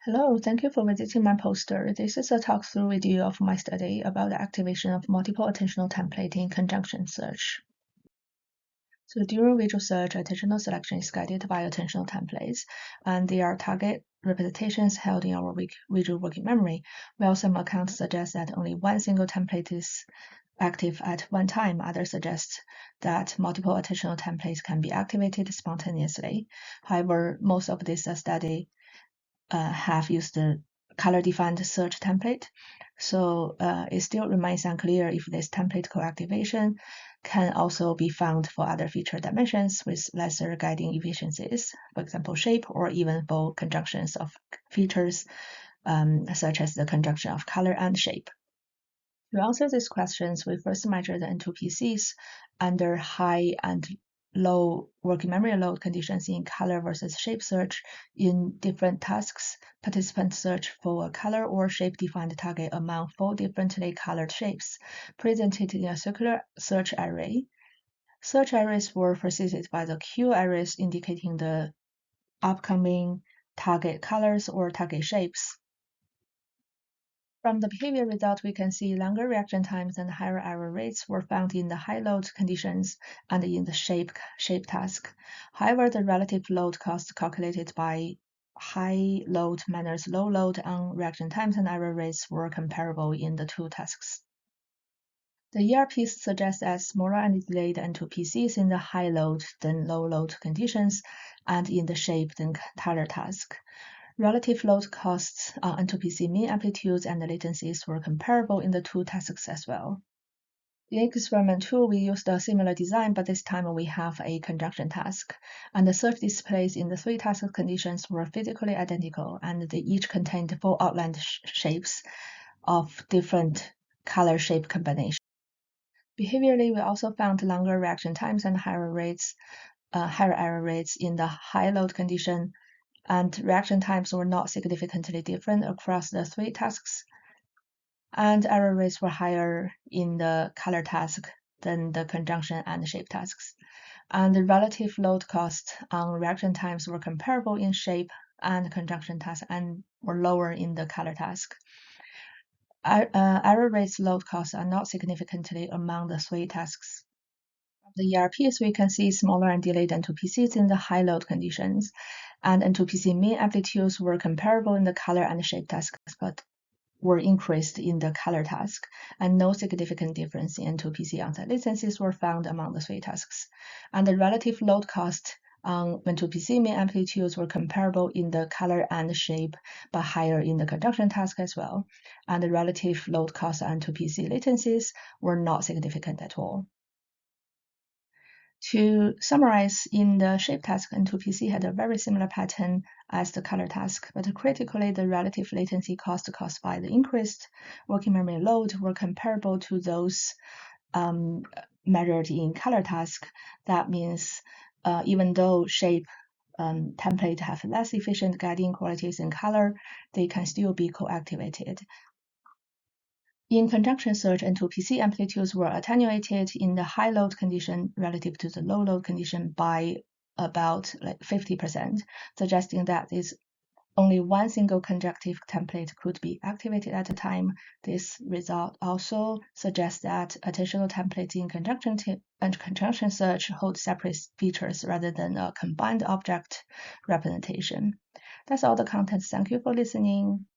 Hello, thank you for visiting my poster. This is a talk-through video of my study about the activation of multiple attentional template in conjunction search. So during visual search, attentional selection is guided by attentional templates, and they are target representations held in our visual working memory, while some accounts suggest that only one single template is active at one time. Others suggest that multiple attentional templates can be activated spontaneously. However, most of this study have used the color-defined search template. So it still remains unclear if this template co-activation can also be found for other feature dimensions with lesser guiding efficiencies, for example, shape, or even for conjunctions of features, such as the conjunction of color and shape. To answer these questions, we first measure the N2PCs under high and low working memory load conditions in color versus shape search. In different tasks, participants search for a color or shape-defined target among 4 differently colored shapes, presented in a circular search array. Search arrays were preceded by the Q arrays indicating the upcoming target colors or target shapes. From the behavior result, we can see longer reaction times and higher error rates were found in the high load conditions and in the shape task. However, the relative load cost calculated by high load minus low load on reaction times and error rates were comparable in the two tasks. The ERPs suggest as smaller and delayed N2PCs in the high load than low load conditions and in the shape than color task. Relative load costs on N2PC mean amplitudes and latencies were comparable in the two tasks as well. In experiment 2, we used a similar design, but this time we have a conjunction task, and the search displays in the 3 task conditions were physically identical, and they each contained 4 outlined shapes of different color shape combinations. Behaviorally, we also found longer reaction times and higher error rates in the high load condition, and reaction times were not significantly different across the 3 tasks, and error rates were higher in the color task than the conjunction and shape tasks. And the relative load cost on reaction times were comparable in shape and conjunction task and were lower in the color task. Error rates load costs are not significantly among the 3 tasks. The ERPs, we can see smaller and delayed N2PCs in the high load conditions, and N2PC mean amplitudes were comparable in the color and shape tasks, but were increased in the color task, and no significant difference in N2PC onsite latencies were found among the 3 tasks. And the relative load cost on N2PC mean amplitudes were comparable in the color and shape, but higher in the conjunction task as well. And the relative load cost on N2PC latencies were not significant at all. To summarize, in the shape task, N2PC had a very similar pattern as the color task, but critically, the relative latency cost caused by the increased working memory load were comparable to those measured in color task. That means even though shape template have less efficient guiding qualities in color, they can still be co-activated. In conjunction search, N2PC amplitudes were attenuated in the high load condition relative to the low load condition by about 50%, suggesting that only one single conjunctive template could be activated at a time. This result also suggests that attentional templates in conjunction search hold separate features rather than a combined object representation. That's all the content. Thank you for listening.